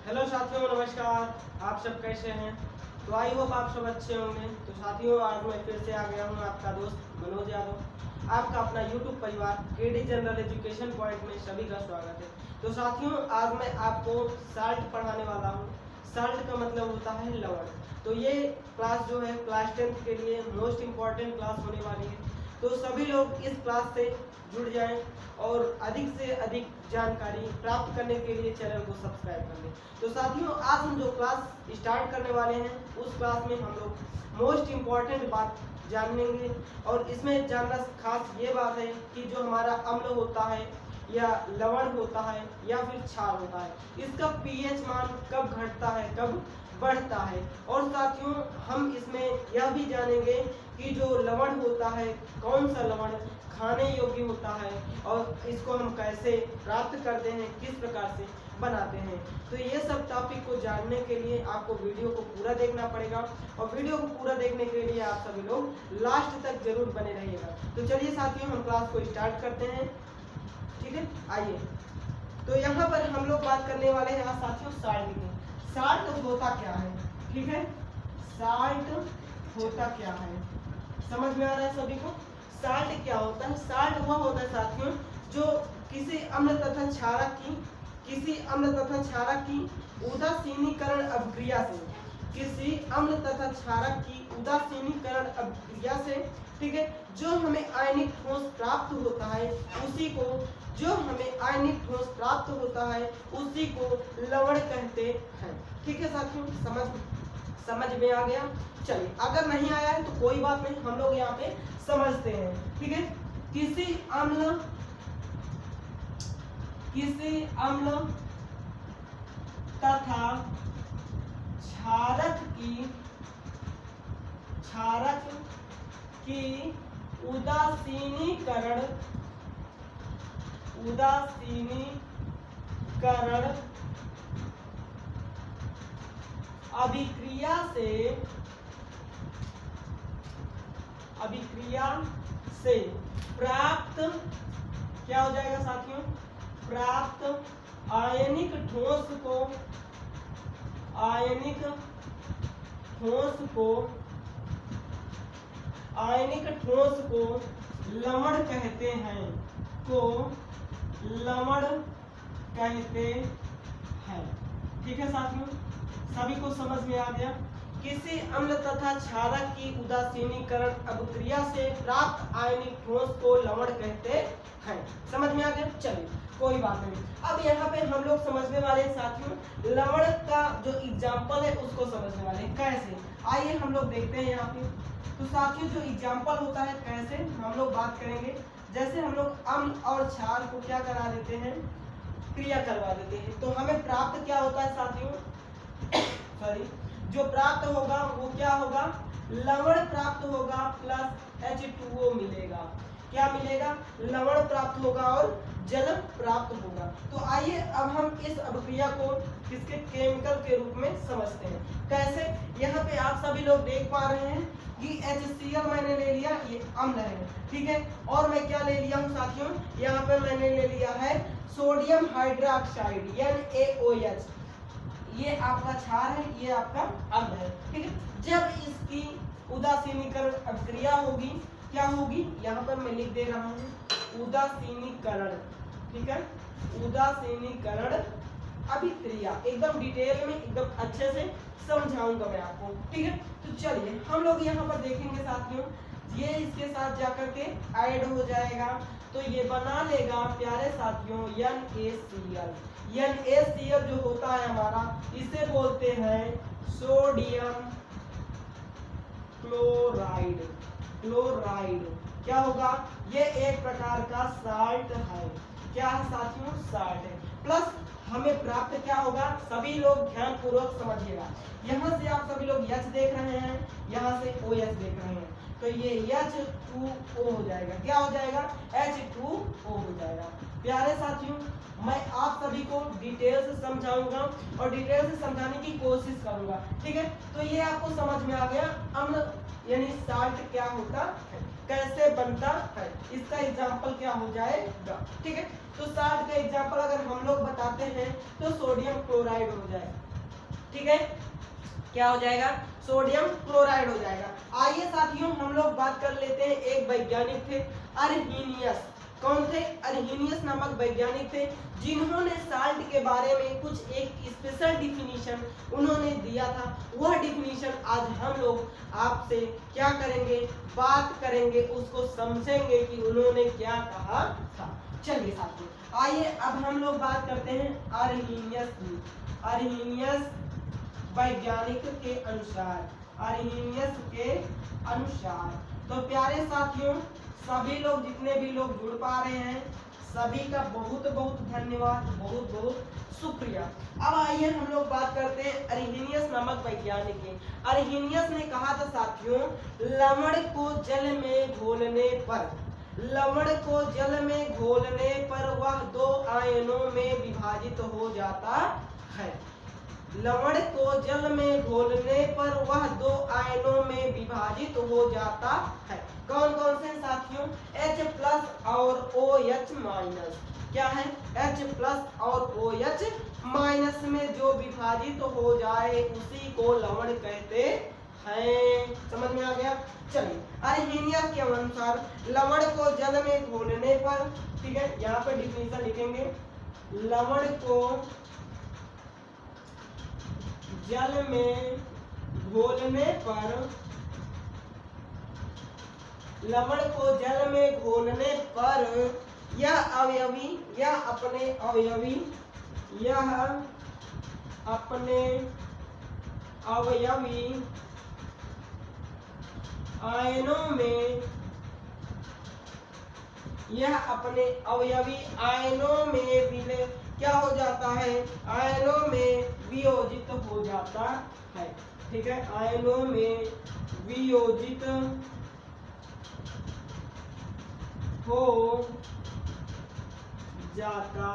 Hello साथियों, नमस्कार। आप सब कैसे हैं? तो आई होप आप सब अच्छे होंगे। तो साथियों, आज मैं फिर से आ गया हूँ, आपका दोस्त मनोज यादव, आपका अपना यूट्यूब परिवार केडी जनरल एजुकेशन पॉइंट में सभी का स्वागत है। तो साथियों, आज मैं आपको साल्ट पढ़ाने वाला हूँ। साल्ट का मतलब होता है लवण। तो ये क्लास जो है क्लास 10th के लिए मोस्ट इम्पॉर्टेंट क्लास होने वाली है। तो सभी लोग इस क्लास से जुड़ जाएं और अधिक से अधिक जानकारी प्राप्त करने के लिए चैनल को सब्सक्राइब कर लें। तो साथियों, आज हम जो क्लास स्टार्ट करने वाले हैं उस क्लास में हम लोग मोस्ट इम्पॉर्टेंट बात जानेंगे। और इसमें जानना खास ये बात है कि जो हमारा अम्ल होता है या लवण होता है या फिर क्षार होता है, इसका पीएच मान कब घटता है, कब बढ़ता है। और साथियों, हम इसमें यह भी जानेंगे कि जो लवण होता है, कौन सा लवण खाने योग्य होता है और इसको हम कैसे प्राप्त करते हैं, किस प्रकार से बनाते हैं। तो ये सब टॉपिक को जानने के लिए आपको वीडियो को पूरा देखना पड़ेगा और वीडियो को पूरा देखने के लिए आप सभी लोग लास्ट तक जरूर बने रहिएगा। तो चलिए साथियों, हम क्लास को स्टार्ट करते हैं। ठीक है, आइए। तो यहाँ पर हम लोग बात करने वाले हैं आज साथियों साल्ट की। साल्ट होता क्या है? ठीक है, साल्ट होता क्या है, समझ में आ रहा है सभी को? साल्ट क्या होता है? साल्ट वह होता है साथियों जो किसी अम्ल तथा क्षारक की उदासीनीकरण अभिक्रिया से, किसी अम्ल तथा क्षारक की उदासीनीकरण अभिक्रिया से, ठीक है, जो हमें आयनिक ठोस प्राप्त होता है उसी को, जो हमें आयनिक ठोस प्राप्त होता है उसी को लवण कहते हैं। ठीक है साथियों, समझ में आ गया? चलिए, अगर नहीं आया है तो कोई बात नहीं, हम लोग यहाँ पे समझते हैं। ठीक है, किसी अम्ल तथा क्षारक की उदासीनीकरण अभिक्रिया से प्राप्त क्या हो जाएगा साथियों? प्राप्त आयनिक ठोस को लवण कहते हैं, ठीक है साथियों, सभी को समझ में आ गया? किसी अम्ल तथा क्षारक की उदासीनीकरण अभिक्रिया से प्राप्त आयनिक ठोस को लवण कहते हैं। समझ में आ गया? चलिए, कोई बात नहीं। अब यहाँ पे हम लोग समझने वाले हैं साथियों लवण का जो एग्जाम्पल है उसको समझने वाले हैं। कैसे? आइए हम लोग देखते हैं यहाँ पे। तो साथियों, जो एग्जाम्पल होता है कैसे हम लोग बात करेंगे, जैसे हम लोग अम्ल और क्षार को क्या करा देते हैं, क्रिया करवा देते हैं, तो हमें प्राप्त क्या होता है साथियों? सॉरी, जो प्राप्त होगा वो क्या होगा? लवण प्राप्त होगा प्लस H2O मिलेगा। क्या मिलेगा? लवण प्राप्त होगा और जल प्राप्त होगा। तो आइए अब हम इस अभिक्रिया को किसके केमिकल के रूप में समझते हैं। कैसे? यहाँ पे आप सभी लोग देख पा रहे हैं कि HCl मैंने ले लिया, ये अम्ल है, ठीक है, और मैं क्या ले लिया हूँ साथियों, यहाँ पे मैंने ले लिया है सोडियम हाइड्रोक्साइड NaOH। ये आपका क्षार है, ये आपका अम्ल है, ठीक है। जब इसकी उदासीनीकरण अभिक्रिया होगी, क्या होगी? यहाँ पर मैं लिख दे रहा हूँ उदासीनीकरण, ठीक है, उदासीनीकरण अभिक्रिया। एकदम डिटेल में, एकदम अच्छे से समझाऊंगा मैं आपको, ठीक है। तो चलिए हम लोग यहाँ पर देखेंगे साथियों, ये इसके साथ जाकर के ऐड हो जाएगा, तो ये बना लेगा प्यारे साथियों NaCl जो होता है हमारा, इसे बोलते हैं सोडियम क्लोराइड। क्या होगा? ये एक प्रकार का साल्ट है। क्या है साथियों? साल्ट है। प्लस हमें प्राप्त क्या होगा? सभी लोग ध्यान पूर्वक समझिएगा। यहाँ से आप सभी लोग H देख रहे हैं, यहाँ से OH देख रहे हैं, तो ये H2O हो जाएगा। क्या हो जाएगा? H2O हो जाएगा। प्यारे साथियों, मैं आप सभी को डिटेल से समझाऊंगा और डिटेल से समझाने की कोशिश करूंगा, ठीक है। तो ये आपको समझ में आ गया अम्ल यानी साल्ट क्या होता है। कैसे बनता है, इसका एग्जाम्पल क्या हो जाएगा। ठीक है, तो साल्ट का एग्जाम्पल अगर हम लोग बताते हैं तो सोडियम क्लोराइड हो जाएगा। ठीक है, क्या हो जाएगा, सोडियम क्लोराइड हो जाएगा। आइए साथियों हम लोग बात कर लेते हैं, एक वैज्ञानिक थे अर्हीनियस। कौन थे, अर्हीनियस नामक वैज्ञानिक थे, जिन्होंने साल्ट के बारे में कुछ एक स्पेशल डिफिनीशन उन्होंने दिया था। वह डिफिनीशन आज हम लोग आपसे क्या करेंगे, बात करेंगे, उसको समझेंगे कि उन्होंने क्या कहा था। चलिए साथियों आइए अब हम लोग बात करते हैं अर्हीनियस की। अर्हीनियस वैज्ञानिक के अनुसार, अर्हीनियस के अनुसार, तो प्यारे साथियों सभी लोग जितने भी लोग जुड़ पा रहे हैं सभी का बहुत बहुत धन्यवाद, बहुत बहुत शुक्रिया। अब आइए हम लोग बात करते हैं अर्हीनियस नामक वैज्ञानिक के। अर्हीनियस ने कहा था साथियों, लवण को जल में घोलने पर, लवण को जल में घोलने पर वह दो आयनों में विभाजित हो जाता है। लवण को जल में घोलने पर वह दो आयनों में विभाजित हो जाता है। कौन कौन से साथियों, H+ और OH-। क्या है, H+ और OH- में जो विभाजित हो जाए उसी को लवण कहते हैं। समझ में आ गया। चलिए अर्हीनियस के अनुसार लवण को जल में घोलने पर, ठीक है यहाँ पर डिफिनीशन लिखेंगे, लवण को जल में घोलने पर, लवण को जल में घोलने पर यह अवयवी, यह अपने अवयवी, यह अपने अवयवी आयनों में, यह अपने अवयवी आयनों में विलय क्या हो जाता है, आयनों में वियोजित हो जाता है। ठीक है, आयनों में वियोजित हो जाता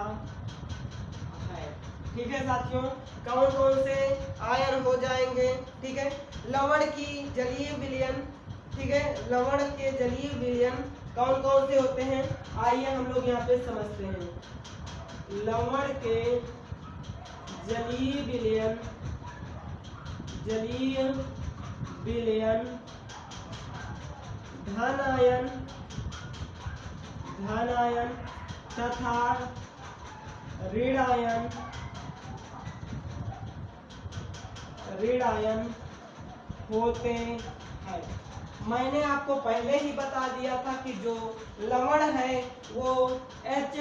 है। ठीक है साथियों, कौन कौन से आयन हो जाएंगे, ठीक है, लवण की जलीय विलयन, ठीक है, लवण के जलीय विलयन कौन कौन से होते हैं, आइए हम लोग यहाँ पे समझते हैं। लवण के जलीय विलयन, जलीय विलयन धन आयन, धन आयन तथा ऋण आयन, ऋण आयन होते हैं। मैंने आपको पहले ही बता दिया था कि जो लवण है वो H+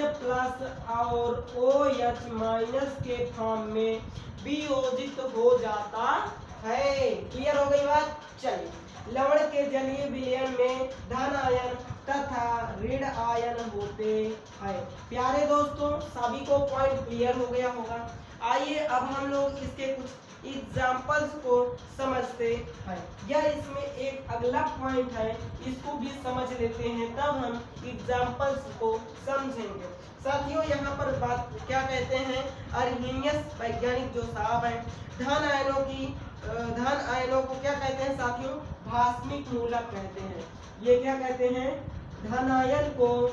और OH- के फॉर्म में वियोजित हो जाता है। क्लियर हो गई बात। चलिए, लवण के जलीय विलयन में धन आयन तथा ऋण आयन होते हैं। प्यारे दोस्तों सभी को पॉइंट क्लियर हो गया होगा। आइए अब हम लोग इसके कुछ एग्जाम्पल्स को समझते हैं, या इसमें एक अगला पॉइंट है, इसको भी समझ लेते हैं, तब हम एग्जाम्पल्स को समझेंगे। साथियों यहाँ पर बात क्या कहते हैं, अर्हीनियस वैज्ञानिक जो साहब हैं, धन आयनों की, धन आयनों को क्या कहते हैं साथियों, भास्मिक मूलक कहते हैं। ये क्या कहते हैं, धन आयन को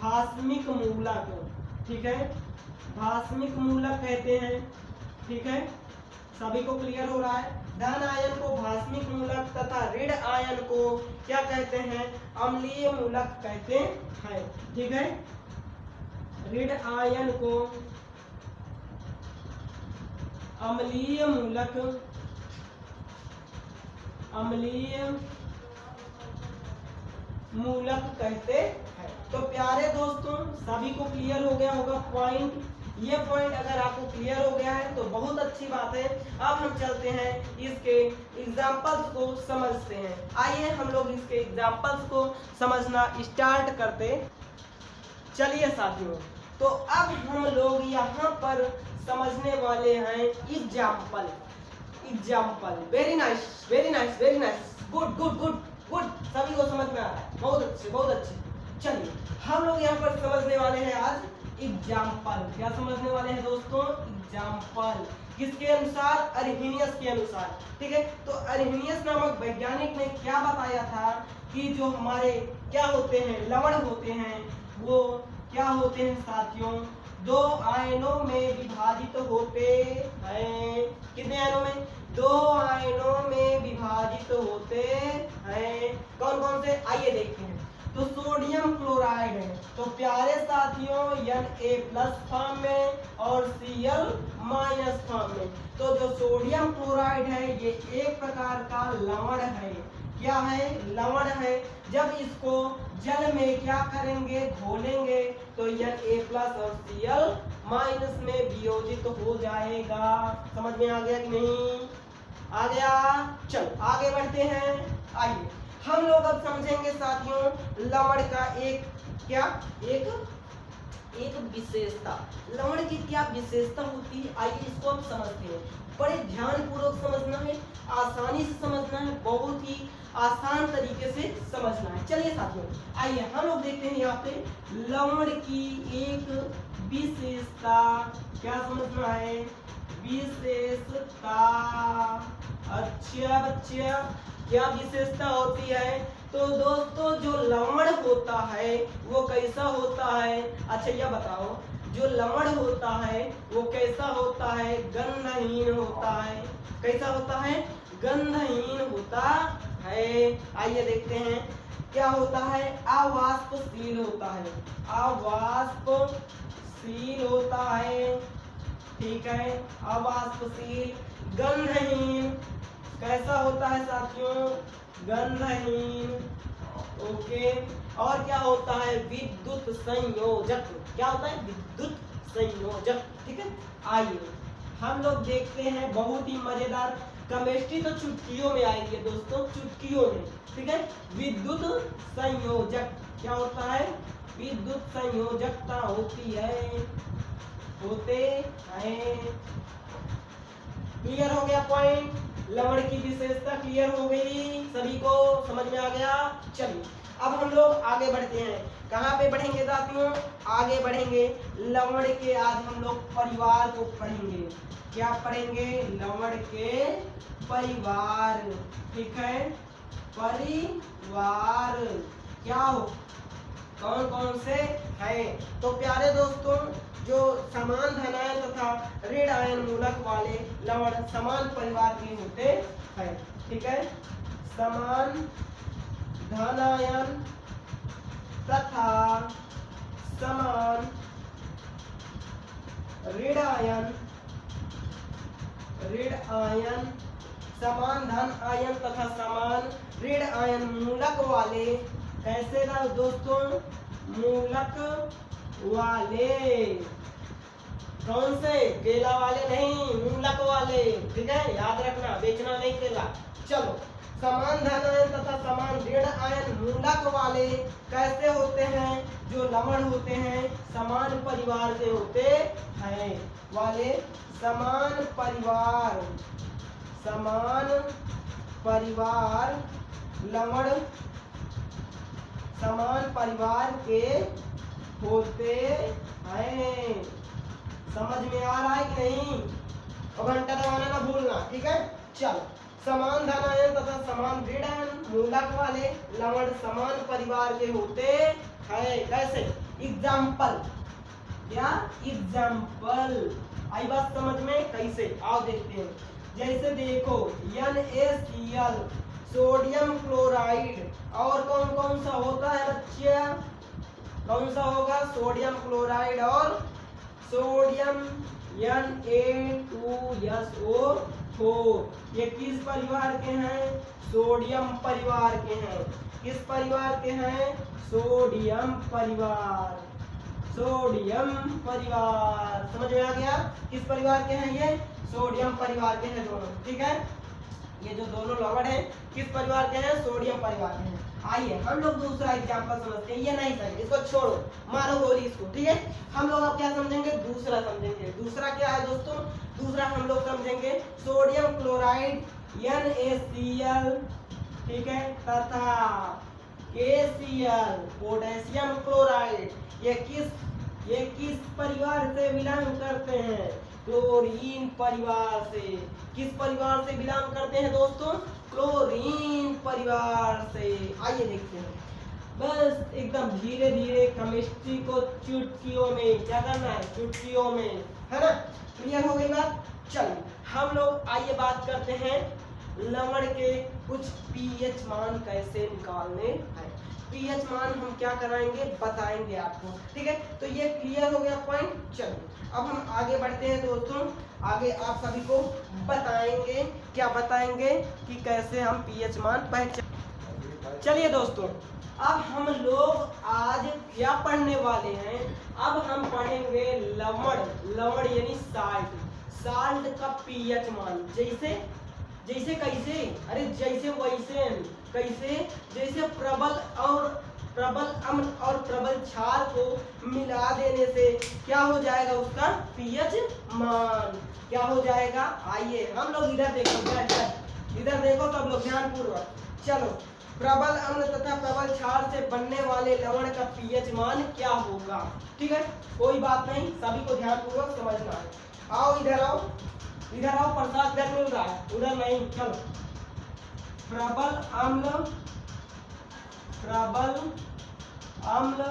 भास्मिक मूलक, ठीक है, भास्मिक मूलक कहते हैं। ठीक है, सभी को क्लियर हो रहा है। धन आयन को भास्मिक मूलक तथा ऋण आयन को क्या कहते हैं, अम्लीय मूलक कहते हैं। ठीक है, ऋण आयन को अम्लीय मूलक, अम्लीय मूलक कहते हैं। तो प्यारे दोस्तों सभी को क्लियर हो गया होगा पॉइंट। ये पॉइंट अगर आपको क्लियर हो गया है तो बहुत अच्छी बात है। अब हम चलते हैं इसके एग्जाम्पल्स को समझते हैं। आइए हम लोग इसके एग्जाम्पल्स को समझना स्टार्ट करते। चलिए साथियों, तो अब हम लोग यहाँ पर समझने वाले हैं example. Example, very nice very nice very nice, good good good good, सभी को समझ में आ रहा है, बहुत अच्छे बहुत अच्छे। चलिए हम लोग यहाँ पर समझने वाले हैं आज एग्जाम्पल। क्या समझने वाले हैं दोस्तों, एग्जाम्पल। किसके अनुसार? अर्हेनियस के अनुसार। ठीक है, तो अर्हेनियस नामक वैज्ञानिक ने क्या बताया था कि जो हमारे क्या होते हैं, लवण होते हैं, वो क्या होते हैं साथियों? 2 आयनों में विभाजित होते हैं। कितने आयनों में? 2 आयनों में विभाजित होते हैं। कौन कौन से? आइए देखते हैं। तो सोडियम क्लोराइड है, तो प्यारे साथियों Na+ फॉर्म में और Cl- फॉर्म में। तो जो सोडियम क्लोराइड है ये एक प्रकार का लवण है। क्या है? लवण है। जब इसको जल में क्या करेंगे? घोलेंगे तो Na+ और Cl- में वियोजित हो जाएगा। समझ में आ गया कि नहीं? आ गया। चल आगे बढ़ते हैं। आइए हम लोग अब समझेंगे साथियों लवण का एक क्या, एक विशेषता। लवण की क्या विशेषता होती है, आइए इसको हम समझते हैं। बड़े ध्यान पूर्वक समझना है, आसानी से समझना है, बहुत ही आसान तरीके से समझना है। चलिए साथियों आइए हम लोग देखते हैं यहाँ पे लवण की एक विशेषता। क्या समझना है? विशेषता। अच्छा बच्चा, क्या विशेषता होती है? तो दोस्तों जो लवण होता है वो कैसा होता है? अच्छा यह बताओ, जो लवण होता है वो कैसा होता है? गंधहीन होता है। कैसा होता है? गंधहीन होता है। आइए देखते हैं क्या होता है। अवाष्पशील होता है। अवाष्पशील होता है। ठीक है, अवाष्पशील। गंधहीन कैसा होता है साथियों? गंधहीन। ओके, और क्या होता है? विद्युत संयोजक। क्या होता है? विद्युत संयोजक। ठीक है, आइए हम लोग देखते हैं बहुत ही मजेदार। केमिस्ट्री तो चुटकियों में आएगी दोस्तों, चुटकियों में। ठीक है, विद्युत संयोजक क्या होता है? विद्युत संयोजकता होती है, होते हैं। क्लियर हो गया पॉइंट? लवण की विशेषता क्लियर हो गई सभी को? समझ में आ गया? चलिए अब हम लोग आगे बढ़ते हैं। कहाँ पे बढ़ेंगे साथियों? आगे बढ़ेंगे। लवण के आज हम लोग परिवार को पढ़ेंगे। क्या पढ़ेंगे? लवण के परिवार। ठीक है, परिवार क्या हो, कौन कौन से हैं? तो प्यारे दोस्तों जो समान धनायन तथा ऋण आयन मूलक वाले लवण समान परिवार के होते हैं। ठीक है, समान धनायन तथा समान ऋण आयन, समान धन आयन तथा समान ऋण आयन मूलक वाले। कैसे ना दोस्तों? मूलक वाले। कौन से? केला वाले नहीं, मूलक वाले। ठीक है, याद रखना, बेचना नहीं केला। चलो, समान धन आयन तथा समान ऋण आयन मूलक वाले कैसे होते हैं? जो लवण होते हैं समान परिवार के होते हैं वाले। समान परिवार लवण समान परिवार के होते हैं। समझ में आ रहा है कि नहीं? और घंटा दबाना ना भूलना। ठीक है, चलो समान धन आयन तथा समान ऋण आयन मूलक वाले लवण समान परिवार के होते हैं। कैसे? एग्जाम्पल। क्या? एग्जाम्पल। आई बात समझ में? कैसे? आओ देखते हैं। जैसे देखो NaCl सोडियम क्लोराइड और कौन कौन सा होता है बच्चे? कौन सा होगा? सोडियम क्लोराइड और सोडियम Na2SO4। ये किस परिवार के हैं? सोडियम परिवार के हैं। किस परिवार के हैं? सोडियम परिवार। समझ में आ गया? किस परिवार के हैं ये? सोडियम परिवार के हैं दोनों। ठीक है, ये जो दोनों लवण हैं किस परिवार के हैं? सोडियम परिवार के हैं। आइए हम लोग दूसरा एग्जांपल समझते हैं। ये नहीं सही, इसको छोड़ो, मारो गोली इसको। ठीक है, हम लोग अब क्या समझेंगे? दूसरा समझेंगे। दूसरा क्या है दोस्तों? दूसरा हम लोग समझेंगे सोडियम क्लोराइड NaCl। ठीक है, तथा KCl पोटेशियम क्लोराइड। ये किस परिवार से बिलोंग करते हैं? क्लोरीन परिवार से। किस परिवार से बिलोंग करते हैं दोस्तों? क्लोरीन परिवार से। आइए देखते हैं। बस एकदम धीरे धीरे केमिस्ट्री को चुटकियों में क्या करना है, चुटकियों में, है ना। क्लियर हो गई बात। चलिए हम लोग आइए बात करते हैं लवण के कुछ पीएच मान कैसे निकालने हैं। पीएच मान हम क्या कराएंगे, बताएंगे आपको, ठीक है। तो ये क्लियर हो गया पॉइंट। चलिए अब हम आगे बढ़ते हैं दोस्तों। आगे आप सभी को बताएंगे, क्या बताएंगे कि कैसे हम पीएच मान पहचान। चलिए दोस्तों अब हम लोग आज क्या पढ़ने वाले हैं, अब हम पढ़ेंगे लवण। लवण यानी साल्ट। साल्ट का पीएच मान। जैसे जैसे कैसे, अरे जैसे वैसे, कैसे, जैसे प्रबल अम्ल और प्रबल क्षार को मिला देने से क्या हो जाएगा, उसका पीएच मान क्या हो जाएगा। आइए हम लोग इधर देखो, इधर देखो सब लोग ध्यान पूर्वक। चलो प्रबल अम्ल तथा प्रबल क्षार से बनने वाले लवण का पीएच मान क्या होगा, ठीक है। कोई बात नहीं, सभी को ध्यान पूर्वक समझना है। आओ इधर आओ, इधर आओ, प्रसाद घर मिल रहा है, उधर नहीं। चलो प्रबल अम्ल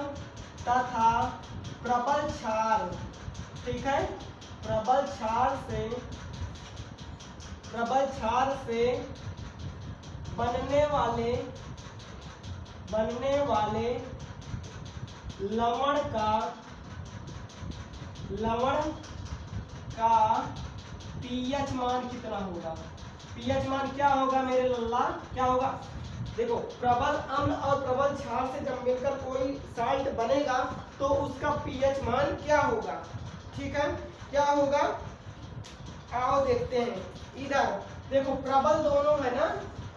तथा प्रबल क्षार, ठीक है। प्रबल क्षार से बनने वाले लवण का पीएच मान कितना होगा। पीएच मान क्या होगा मेरे लल्ला, क्या होगा। देखो प्रबल अम्ल और प्रबल क्षार से जब मिलकर कोई साल्ट बनेगा तो उसका पीएच मान क्या होगा, ठीक है, क्या होगा। आओ देखते हैं। इधर देखो प्रबल दोनों है ना,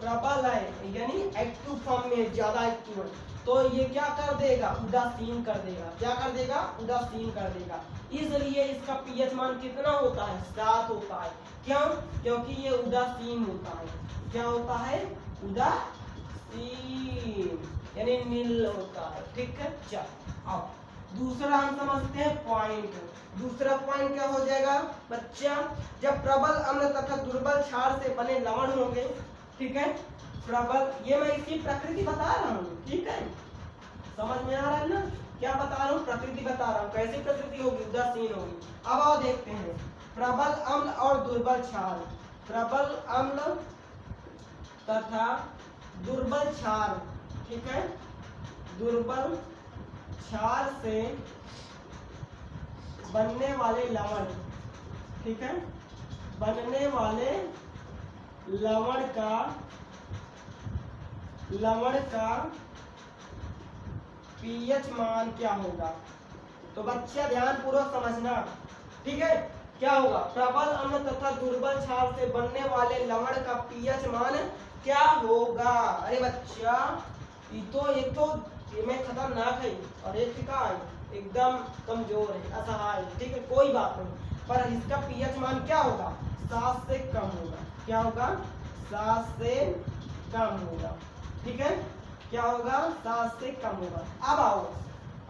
प्रबल है यानी एक्टिव फॉर्म में, ज्यादा एक्टिव है, तो ये क्या कर देगा, उदासीन कर देगा। क्या कर देगा, उदासीन कर देगा। इसलिए इसका पीएच मान कितना होता है, 7 होता है। क्यों, क्योंकि ये उदासीन होता है। क्या होता है, उदासीन यानी नील होता है, ठीक है। चल आओ दूसरा हम समझते हैं पॉइंट। दूसरा पॉइंट क्या हो जाएगा बच्चा, जब प्रबल अम्ल तथा दुर्बल क्षार से बने लवण होंगे, ठीक है। प्रबल, ये मैं इसकी प्रकृति बता रहा हूँ, ठीक है, समझ में आ रहा है ना, क्या बता रहा हूँ, प्रकृति बता रहा हूँ। कैसी प्रकृति होगी, उदासीन होगी। अब आओ देखते हैं प्रबल अम्ल और दुर्बल क्षार। प्रबल अम्ल तथा दुर्बल क्षार, ठीक है, दुर्बल क्षार से बनने वाले लवण, ठीक है, बनने वाले लवण का पीएच मान क्या होगा। तो बच्चा ध्यान पूर्वक समझना, ठीक है। क्या होगा, प्रबल अम्ल तथा दुर्बल क्षार से बनने वाले लवण का पीएच मान क्या होगा। अरे बच्चा एक तो में खतरनाक है और एक का एकदम कमजोर है, असहाय, ठीक है, कोई बात नहीं, पर इसका पीएच मान क्या होगा, 7 से कम होगा। क्या होगा, 7 से कम होगा, ठीक है। क्या होगा, 7 से कम होगा। अब आओ,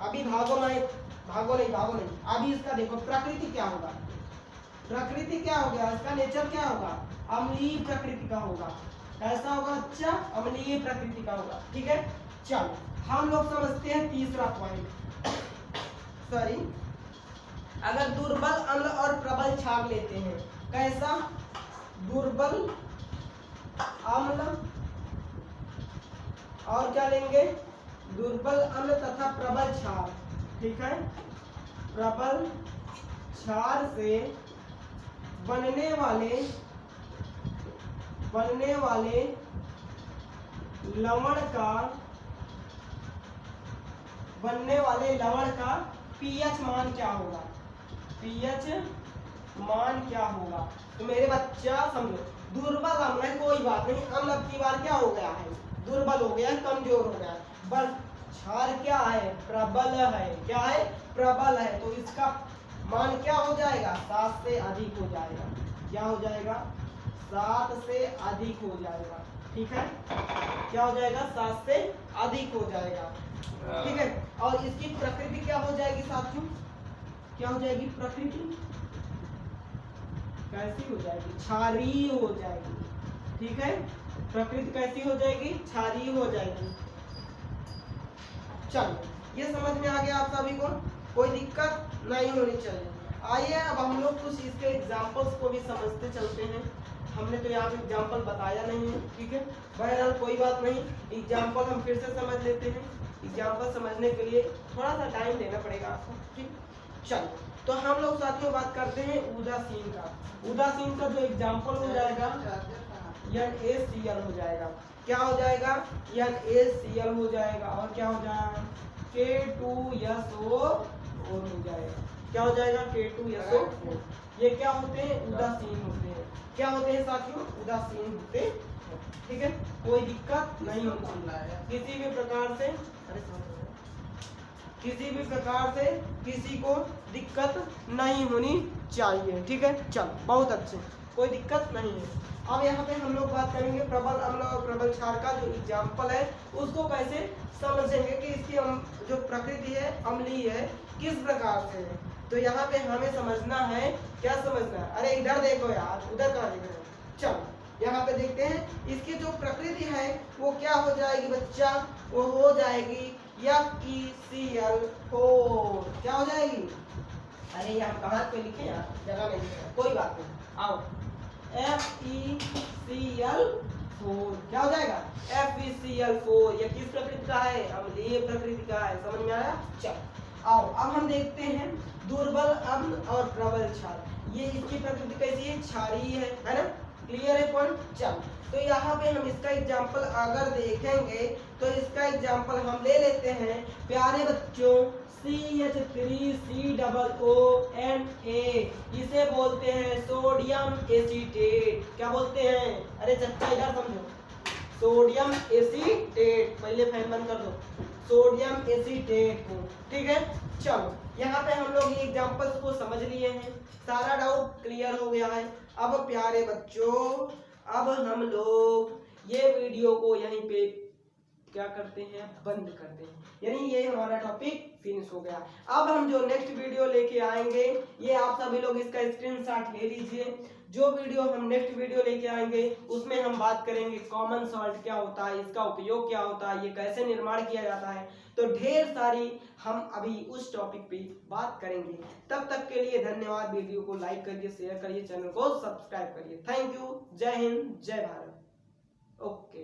अभी भागो नहीं, अभी इसका देखो प्रकृति क्या होगा। प्रकृति क्या हो गया, इसका नेचर क्या होगा, अम्लीय प्रकृति का होगा। ऐसा होगा अच्छा, अम्लीय प्रकृति का होगा, ठीक है। चलो हम लोग समझते हैं तीसरा पॉइंट। सॉरी, अगर दुर्बल अम्ल और प्रबल क्षार लेते हैं, कैसा, दुर्बल अम्ल और क्या लेंगे, दुर्बल अम्ल तथा प्रबल क्षार, ठीक है। प्रबल क्षार से बनने वाले लवण का पीएच मान क्या होगा, पीएच मान क्या होगा। तो मेरे बच्चा समझो, दुर्बल अम्ल है, कोई बात नहीं, अम्ल अब की बार क्या हो गया है, दुर्बल हो गया, कमजोर हो गया, बस क्षार क्या है, प्रबल है। क्या है, प्रबल है, तो इसका मान क्या हो जाएगा, 7 से अधिक हो जाएगा। क्या हो जाएगा, 7 से अधिक हो जाएगा, ठीक है। क्या हो जाएगा, 7 से अधिक हो जाएगा, ठीक है। और इसकी प्रकृति क्या हो जाएगी साथियों, क्या हो जाएगी प्रकृति, कैसी हो जाएगी? क्षारीय हो जाएगी। ठीक है, प्रकृति कैसी हो जाएगी? क्षारीय हो जाएगी। चलो, ये समझ में आ गया आप सभी को? कोई दिक्कत नहीं होनी चाहिए। आइए अब हम लोग कुछ इसके एग्जाम्पल्स को भी समझते चलते हैं। हमने तो यहाँ पे एग्जाम्पल बताया नहीं है, ठीक है, बहरहाल कोई बात नहीं, एग्जाम्पल हम फिर से समझ लेते हैं। एग्जाम्पल समझने के लिए थोड़ा सा टाइम देना पड़ेगा आपको, ठीक। चलो, तो हम लोग साथियों बात करते हैं उदासीन का। उदासीन का जो एग्जाम्पल हो जाएगा NaCl हो जाएगा। क्या हो जाएगा? NaCl हो जाएगा। और क्या हो जाएगा? K2SO हो जाएगा। क्या हो जाएगा? K2SO। ये क्या होते हैं? उदासीन होते हैं। क्या होते हैं साथियों? उदासीन होते हैं। ठीक है, कोई दिक्कत नहीं होती किसी भी प्रकार से। किसी भी प्रकार से किसी को दिक्कत नहीं होनी चाहिए। ठीक है, चलो बहुत अच्छे, कोई दिक्कत नहीं है। अब यहाँ पे हम लोग बात करेंगे प्रबल अम्ल और प्रबल क्षार का जो एग्जाम्पल है उसको कैसे समझेंगे कि इसकी जो प्रकृति है अम्लीय है किस प्रकार से है। तो यहाँ पे हमें समझना है, क्या समझना है? अरे इधर देखो यार, उधर कहाँ देख रहे हो? चलो यहाँ पे देखते हैं इसकी जो प्रकृति है वो क्या हो जाएगी बच्चा? वो हो जाएगी FeCl4। क्या हो जाएगी? अरे यहाँ कहाँ पे लिखे यार, जगह में लिखे, कोई बात नहीं, आओ। FeCl4 क्या हो जाएगा? FeCl4। ये किस प्रकृति का है? अम्लीय प्रकृति का है। समझ में आया? चलो आओ, अब हम देखते हैं दुर्बल अम्ल और प्रबल क्षार। ये इसकी प्रकृति कैसी है? क्षारीय है ना? क्लियर है पॉइंट? चलो, तो यहाँ पे हम इसका एग्जाम्पल अगर देखेंगे तो इसका एग्जाम्पल हम ले लेते हैं प्यारे बच्चों, CH3COONA। इसे बोलते हैं सोडियम एसीटेट। क्या बोलते हैं? अरे चच्चा इधर समझो, सोडियम एसीटेट। पहले फैन बंद कर दो, सोडियम एसीटेट को। ठीक है, चलो यहाँ पे हम लोग ये एग्जाम्पल्स को समझ लिए हैं, सारा डाउट क्लियर हो गया है। अब प्यारे बच्चों, अब हम लोग ये वीडियो को यहीं पे क्या करते हैं? बंद करते हैं। यानी ये हमारा टॉपिक फिनिश हो गया। अब हम जो नेक्स्ट वीडियो लेके आएंगे, ये आप सभी लोग इसका स्क्रीनशॉट ले लीजिए। जो वीडियो हम नेक्स्ट वीडियो लेके आएंगे उसमें हम बात करेंगे कॉमन सॉल्ट क्या होता है, इसका उपयोग क्या होता है, ये कैसे निर्माण किया जाता है। तो ढेर सारी हम अभी उस टॉपिक पे बात करेंगे। तब तक के लिए धन्यवाद। वीडियो को लाइक करिए, शेयर करिए, चैनल को सब्सक्राइब करिए। Thank you. जय हिंद, जय भारत। ओके।